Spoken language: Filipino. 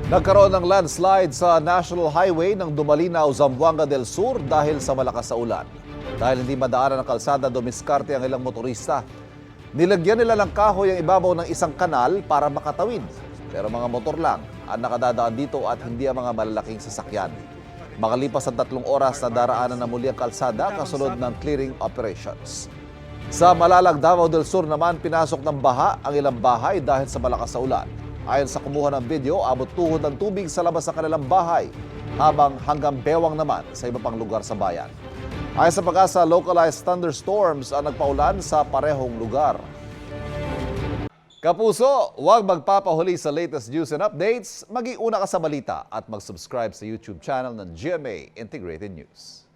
Nagkaroon ng landslide sa National Highway ng Dumalinaw, Zamboanga del Sur dahil sa malakas na ulan. Dahil hindi madaanan ng kalsada, dumiskarte ang ilang motorista. Nilagyan nila ng kahoy ang ibabaw ng isang kanal para makatawid. Pero mga motor lang ang nakadadaan dito at hindi ang mga malalaking sasakyan. Makalipas ang 3 oras na daraanan na muli ang kalsada kasunod ng clearing operations. Sa Malalag, Davao del Sur naman, pinasok ng baha ang ilang bahay dahil sa malakas na ulan. Ayon sa kumuha ng video, abot tuhod ng tubig sa labas ng kanilang bahay, habang hanggang bewang naman sa iba pang lugar sa bayan. Ayon sa Pag-asa, localized thunderstorms ang nagpaulan sa parehong lugar. Kapuso, huwag magpapahuli sa latest news and updates. Mag-iuna ka sa balita at mag-subscribe sa YouTube channel ng GMA Integrated News.